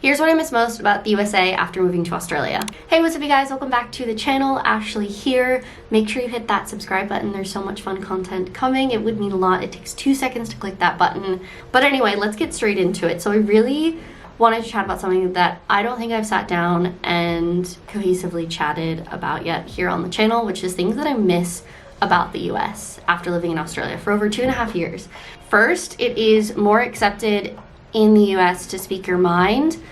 Here's what I miss most about the USA after moving to Australia. Hey, what's up you guys? Welcome back to the channel. Ashley here. Make sure you hit that subscribe button. There's so much fun content coming. It would mean a lot. It takes 2 seconds to click that button. But anyway, let's get straight into it. So I really wanted to chat about something that I don't think I've sat down and cohesively chatted about yet here on the channel, which is things that I miss about the US after living in Australia for over 2.5 years. First, it is more accepted in the US to speak your mind.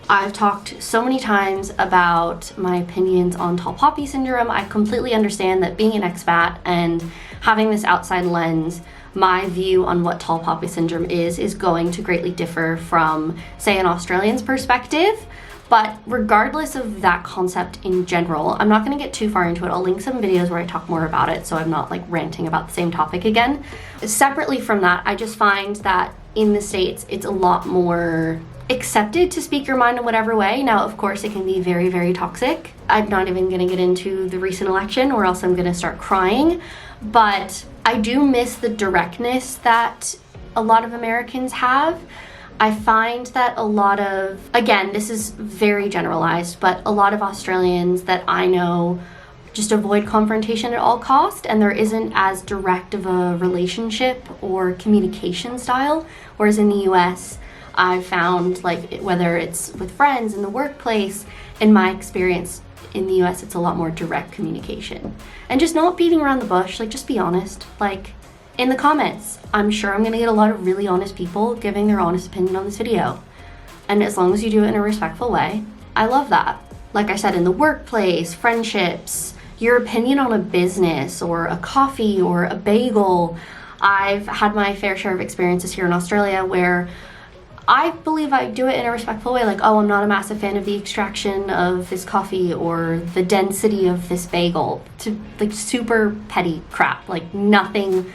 I've talked so many times about my opinions on tall poppy syndrome. I completely understand that being an expat and having this outside lens, my view on what tall poppy syndrome is going to greatly differ from, say, an Australian's perspective. But regardless of that concept in general, I'm not going to get too far into it. I'll link some videos where I talk more about it so I'm not like ranting about the same topic again. Separately from that, I just find that in the States, it's a lot more accepted to speak your mind in whatever way. Now, of course, it can be very, very toxic. I'm not even going to get into the recent election or else I'm going to start crying. But I do miss the directness that a lot of Americans have. I find that a lot of, again, this is very generalized, but a lot of Australians that I know just avoid confrontation at all cost, and there isn't as direct of a relationship or communication style. Whereas in the US, I've found, like, whether it's with friends in the workplace, in my experience in the US, it's a lot more direct communication. And just not beating around the bush, like, just be honest. Like, in the comments, I'm sure I'm gonna get a lot of really honest people giving their honest opinion on this video. And as long as you do it in a respectful way, I love that. Like I said, in the workplace, friendships, your opinion on a business or a coffee or a bagel. I've had my fair share of experiences here in Australia where I believe I do it in a respectful way, like, oh, I'm not a massive fan of the extraction of this coffee or the density of this bagel, to like super petty crap, like nothing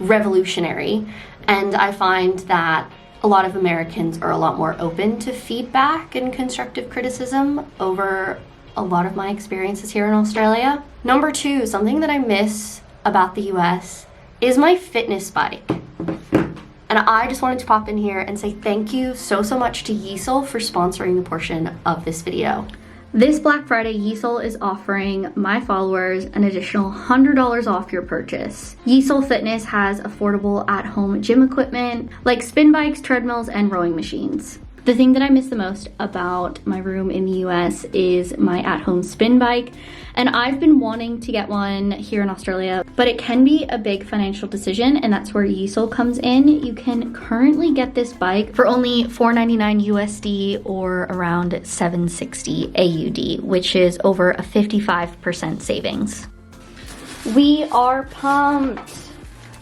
revolutionary. And I find that a lot of Americans are a lot more open to feedback and constructive criticism over a lot of my experiences here in Australia. Number 2, something that I miss about the US is my fitness bike. And I just wanted to pop in here and say thank you so much to Yeasel for sponsoring the portion of this video. This Black Friday, Yeasel is offering my followers an additional $100 off your purchase. Yeasel Fitness has affordable at-home gym equipment like spin bikes, treadmills, and rowing machines. The thing that I miss the most about my room in the US is my at-home spin bike, and I've been wanting to get one here in Australia, but it can be a big financial decision, and that's where Yeasel comes in. You can currently get this bike for only $4.99 USD or around $7.60 AUD, which is over a 55% savings. We are pumped.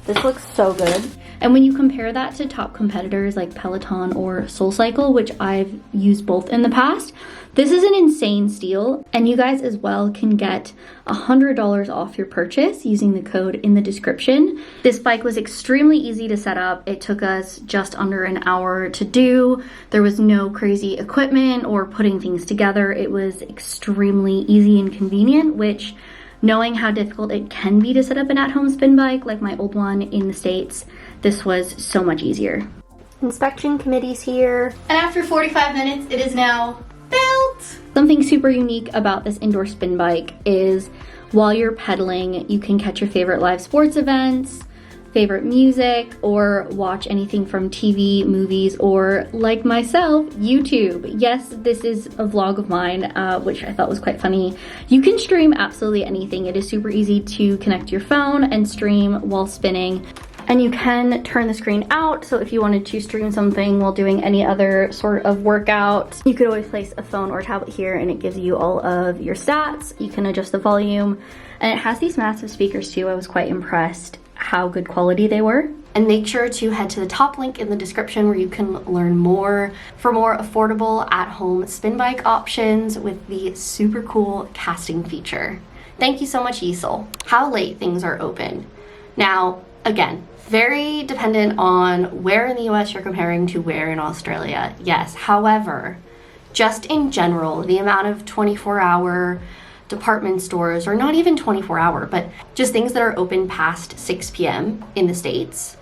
This looks so good. And when you compare that to top competitors like Peloton or SoulCycle, which I've used both in the past, this is an insane steal. And you guys as well can get $100 off your purchase using the code in the description. This bike was extremely easy to set up. It took us just under an hour to do. There was no crazy equipment or putting things together. It was extremely easy and convenient, which, knowing how difficult it can be to set up an at-home spin bike like my old one in the States, this was so much easier. Inspection committee's here. And after 45 minutes, it is now built. Something super unique about this indoor spin bike is while you're pedaling, you can catch your favorite live sports events, favorite music, or watch anything from TV, movies, or like myself, YouTube. Yes, this is a vlog of mine, which I thought was quite funny. You can stream absolutely anything. It is super easy to connect your phone and stream while spinning. And you can turn the screen out, so if you wanted to stream something while doing any other sort of workout, you could always place a phone or tablet here and it gives you all of your stats. You can adjust the volume, and it has these massive speakers too. I was quite impressed how good quality they were. And make sure to head to the top link in the description where you can learn more for more affordable at-home spin bike options with the super cool casting feature. Thank you so much, Yeasel. How late things are open. Now, again, very dependent on where in the US you're comparing to where in Australia. Yes, however, just in general, the amount of 24-hour department stores, or not even 24-hour, but just things that are open past 6 p.m. in the States.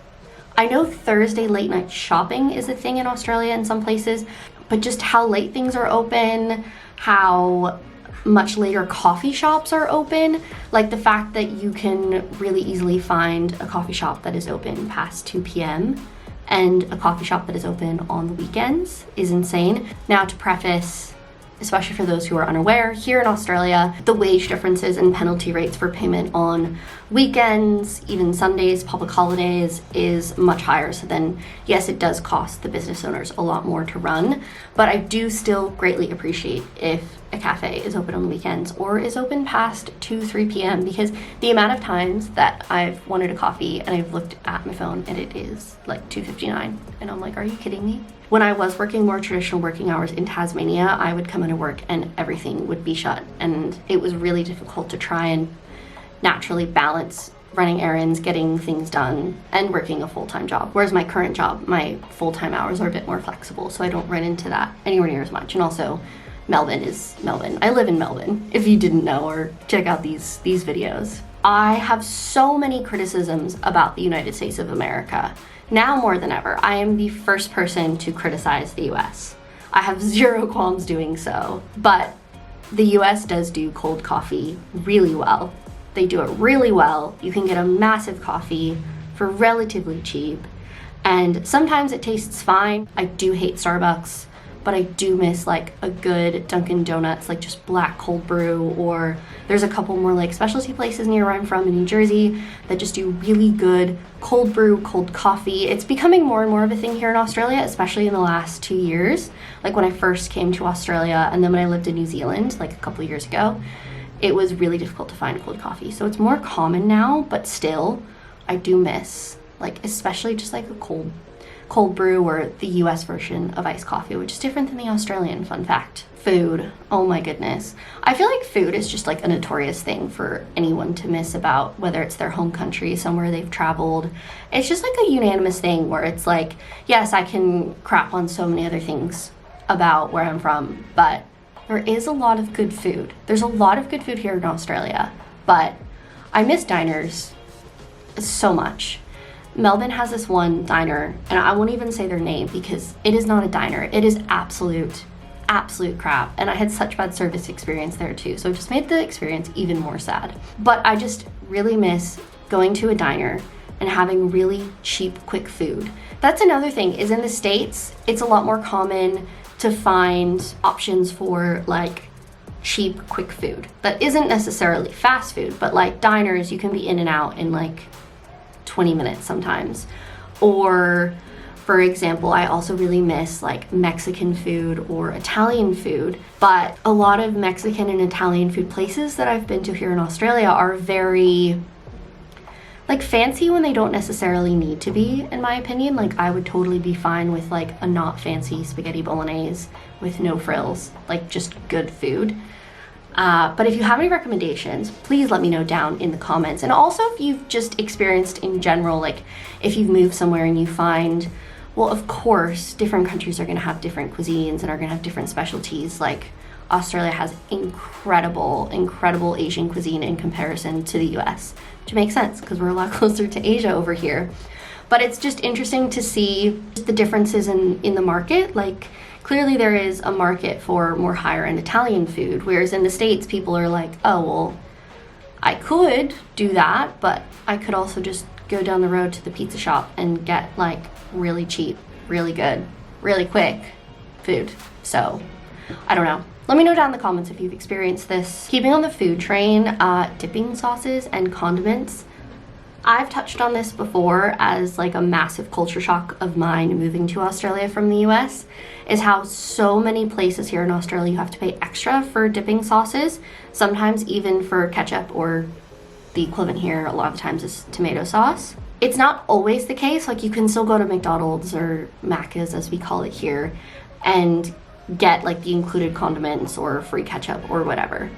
I know Thursday late night shopping is a thing in Australia in some places, but just how late things are open, how much later coffee shops are open. Like the fact that you can really easily find a coffee shop that is open past 2 p.m. and a coffee shop that is open on the weekends is insane. Now, to preface, especially for those who are unaware, here in Australia, the wage differences and penalty rates for payment on weekends, even Sundays, public holidays, is much higher. So then, yes, it does cost the business owners a lot more to run, but I do still greatly appreciate if a cafe is open on the weekends or is open past 2-3 p.m. because the amount of times that I've wanted a coffee and I've looked at my phone and it is like 2:59 and I'm like, are you kidding me? When I was working more traditional working hours in Tasmania, I would come into work and everything would be shut, and it was really difficult to try and naturally balance running errands, getting things done, and working a full-time job. Whereas my current job, my full-time hours are a bit more flexible, so I don't run into that anywhere near as much. And also, Melbourne is Melbourne. I live in Melbourne, if you didn't know, or check out these videos. I have so many criticisms about the United States of America. Now more than ever, I am the first person to criticize the US. I have zero qualms doing so, but the US does do cold coffee really well. They do it really well. You can get a massive coffee for relatively cheap, and sometimes it tastes fine. I do hate Starbucks, but I do miss like a good Dunkin' Donuts, like just black cold brew, or there's a couple more like specialty places near where I'm from in New Jersey that just do really good cold brew, cold coffee. It's becoming more and more of a thing here in Australia, especially in the last 2 years. Like when I first came to Australia and then when I lived in New Zealand like a couple years ago, it was really difficult to find cold coffee. So it's more common now, but still I do miss like especially just like a cold brew or the US version of iced coffee, which is different than the Australian, fun fact. Food, oh my goodness. I feel like food is just like a notorious thing for anyone to miss about, whether it's their home country, somewhere they've traveled. It's just like a unanimous thing where it's like, yes, I can crap on so many other things about where I'm from, but there is a lot of good food. There's a lot of good food here in Australia, but I miss diners so much. Melbourne has this one diner, and I won't even say their name because it is not a diner. It is absolute crap. And I had such bad service experience there too. So it just made the experience even more sad. But I just really miss going to a diner and having really cheap, quick food. That's another thing, is in the States, it's a lot more common to find options for like cheap, quick food. That isn't necessarily fast food, but like diners, you can be in and out in like 20 minutes sometimes. Or for example, I also really miss like Mexican food or Italian food, but a lot of Mexican and Italian food places that I've been to here in Australia are very like fancy when they don't necessarily need to be, in my opinion. Like I would totally be fine with like a not fancy spaghetti bolognese with no frills, like just good food. But if you have any recommendations, please let me know down in the comments. And also if you've just experienced in general, like if you've moved somewhere and you find, well, of course, different countries are gonna have different cuisines and are gonna have different specialties. Like Australia has incredible Asian cuisine in comparison to the US, which makes sense because we're a lot closer to Asia over here. But it's just interesting to see the differences in the market. Like clearly there is a market for more higher end Italian food, whereas in the States people are like, oh, well, I could do that, but I could also just go down the road to the pizza shop and get like really cheap, really good, really quick food. So I don't know. Let me know down in the comments if you've experienced this. Keeping on the food train, dipping sauces and condiments. I've touched on this before as like a massive culture shock of mine moving to Australia from the US, is how so many places here in Australia you have to pay extra for dipping sauces, sometimes even for ketchup, or the equivalent here a lot of the times is tomato sauce. It's not always the case. Like you can still go to McDonald's or Macca's as we call it here and get like the included condiments or free ketchup or whatever.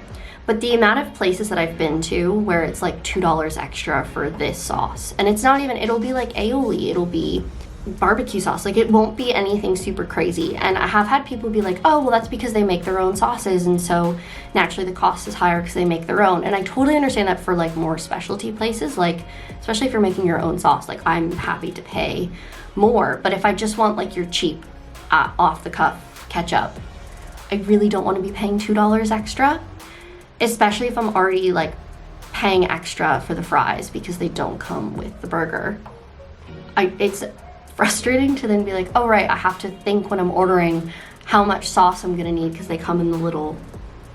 But the amount of places that I've been to where it's like $2 extra for this sauce, and it's not even, it'll be like aioli, it'll be barbecue sauce, like it won't be anything super crazy. And I have had people be like, oh, well, that's because they make their own sauces, and so naturally the cost is higher because they make their own. And I totally understand that for like more specialty places, like especially if you're making your own sauce, like I'm happy to pay more. But if I just want like your cheap off the cuff ketchup. I really don't want to be paying $2 extra, especially if I'm already like paying extra for the fries because they don't come with the burger. It's frustrating to then be like, oh right, I have to think when I'm ordering how much sauce I'm gonna need because they come in the little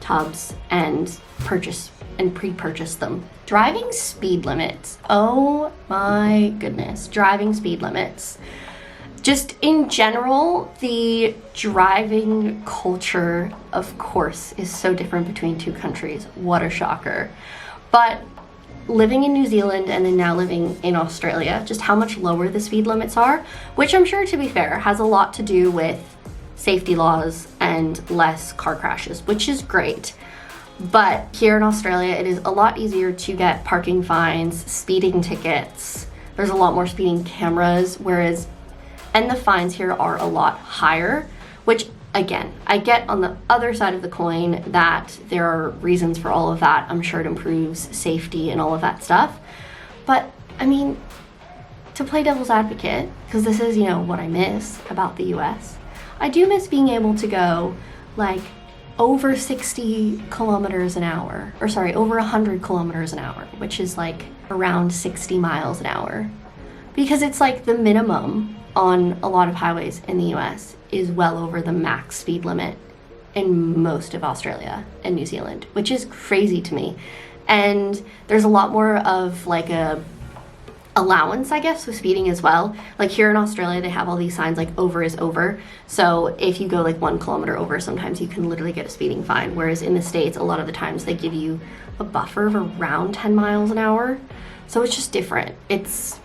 tubs, and pre-purchase them. Driving speed limits. Oh my goodness, driving speed limits. Just in general, the driving culture, of course, is so different between two countries. What a shocker. But living in New Zealand and then now living in Australia, just how much lower the speed limits are, which I'm sure, to be fair, has a lot to do with safety laws and less car crashes, which is great. But here in Australia, it is a lot easier to get parking fines, speeding tickets. There's a lot more speeding cameras, and the fines here are a lot higher, which again, I get on the other side of the coin that there are reasons for all of that. I'm sure it improves safety and all of that stuff. But I mean, to play devil's advocate, because this is, what I miss about the US, I do miss being able to go like over 60 kilometers an hour, or sorry, over 100 kilometers an hour, which is like around 60 miles an hour. Because it's like the minimum on a lot of highways in the US is well over the max speed limit in most of Australia and New Zealand, which is crazy to me. And there's a lot more of like a allowance, I guess, with speeding as well. Like here in Australia, they have all these signs like over is over. So if you go like 1 kilometer over, sometimes you can literally get a speeding fine. Whereas in the States, a lot of the times they give you a buffer of around 10 miles an hour. So it's just different. It's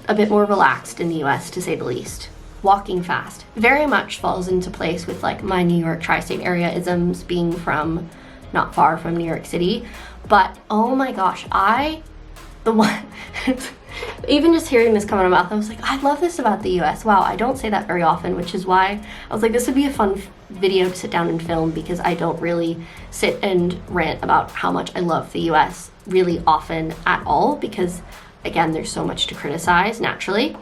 a bit more relaxed in the US, to say the least. Walking fast very much falls into place with like my New York tri-state area isms, being from not far from New York City. But oh my gosh, even just hearing this come out of my mouth, I was like, I love this about the US. Wow, I don't say that very often, which is why I was like, this would be a fun video to sit down and film, because I don't really sit and rant about how much I love the US really often at all, because again, there's so much to criticize naturally.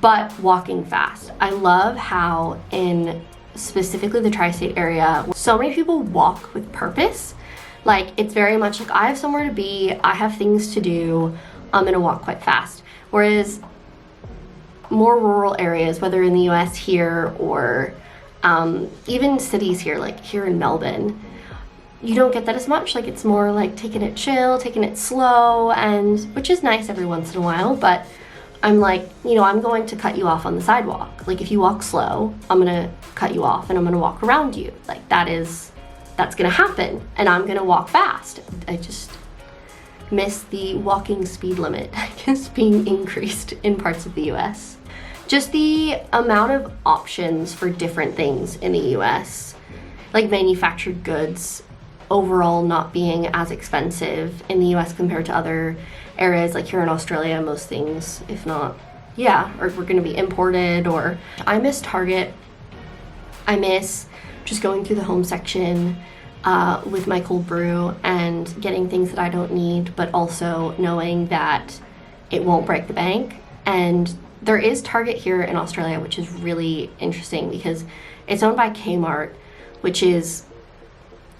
But walking fast, I love how in specifically the tri-state area, so many people walk with purpose. Like, it's very much like, I have somewhere to be, I have things to do, I'm gonna walk quite fast. Whereas more rural areas, whether in the US here or even cities here, like here in Melbourne, you don't get that as much. Like, it's more like taking it chill, taking it slow, and which is nice every once in a while. But I'm like, I'm going to cut you off on the sidewalk. Like, if you walk slow, I'm gonna cut you off and I'm gonna walk around you. Like, that's gonna happen, and I'm gonna walk fast. I just miss the walking speed limit, I guess, being increased in parts of the US. Just the amount of options for different things in the US, like manufactured goods overall not being as expensive in the US compared to other areas. Like here in Australia, most things, if not, or we're gonna be imported. Or I miss Target. I miss just going through the home section with my cold brew and getting things that I don't need, but also knowing that it won't break the bank. And there is Target here in Australia, which is really interesting because it's owned by Kmart, which is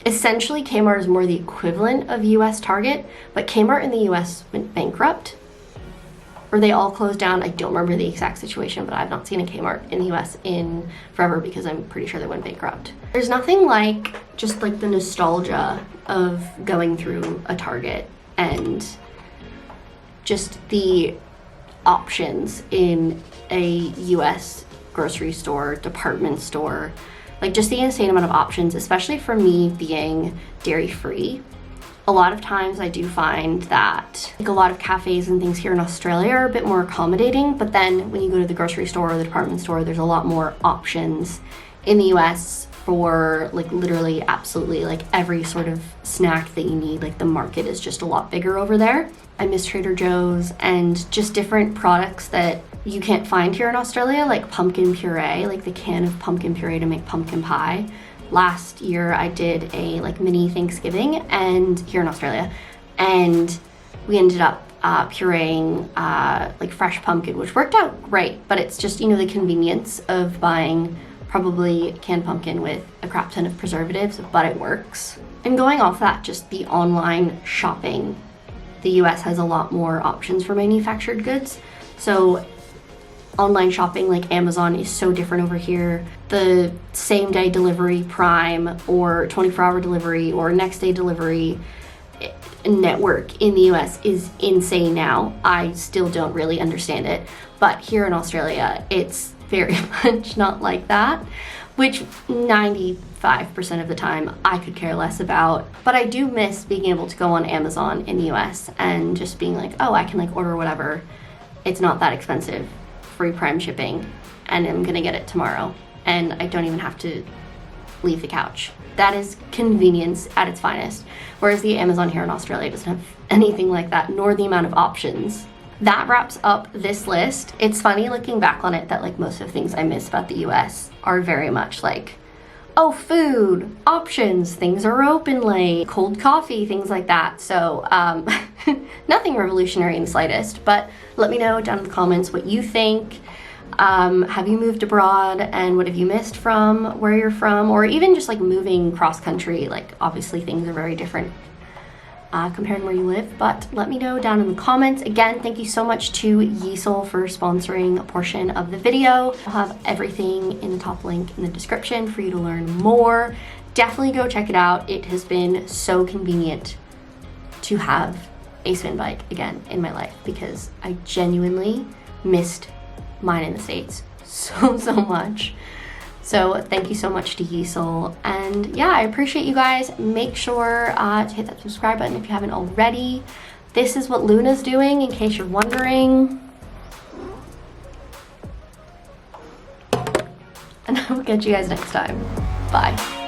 essentially, Kmart is more the equivalent of US Target, but Kmart in the US went bankrupt, or they all closed down. I don't remember the exact situation, but I've not seen a Kmart in the US in forever because I'm pretty sure they went bankrupt. There's nothing like just like the nostalgia of going through a Target and just the options in a US grocery store, department store. Like, just the insane amount of options, especially for me being dairy-free. A lot of times I do find that like a lot of cafes and things here in Australia are a bit more accommodating, but then when you go to the grocery store or the department store, there's a lot more options in the US for like literally absolutely like every sort of snack that you need. Like, the market is just a lot bigger over there. I miss Trader Joe's and just different products that you can't find here in Australia, like pumpkin puree, like the can of pumpkin puree to make pumpkin pie. Last year I did a like mini Thanksgiving and here in Australia, and we ended up pureeing like fresh pumpkin, which worked out great. But it's just, the convenience of buying probably canned pumpkin with a crap ton of preservatives, but it works. And going off that, just the online shopping, the US has a lot more options for manufactured goods. So online shopping like Amazon is so different over here. The same day delivery, Prime, or 24-hour delivery, or next day delivery network in the US is insane now. I still don't really understand it, but here in Australia it's very much not like that, which 95% of the time I could care less about. But I do miss being able to go on Amazon in the US and just being like, oh, I can like order whatever, it's not that expensive, free Prime shipping, and I'm gonna get it tomorrow, and I don't even have to leave the couch. That is convenience at its finest, whereas the Amazon here in Australia doesn't have anything like that, nor the amount of options. That wraps up this list. It's funny looking back on it that like most of the things I miss about the US are very much like, oh, food, options, things are open late, cold coffee, things like that. So nothing revolutionary in the slightest, but let me know down in the comments what you think. Have you moved abroad, and what have you missed from where you're from? Or even just like moving cross country, like obviously things are very different compared to where you live, but let me know down in the comments. Again, thank you so much to Yeasel for sponsoring a portion of the video. I'll have everything in the top link in the description for you to learn more. Definitely go check it out. It has been so convenient to have a spin bike again in my life, because I genuinely missed mine in the States so much. So thank you so much to Yeasel, and yeah, I appreciate you guys. Make sure to hit that subscribe button if you haven't already. This is what Luna's doing, in case you're wondering. And I will catch you guys next time. Bye.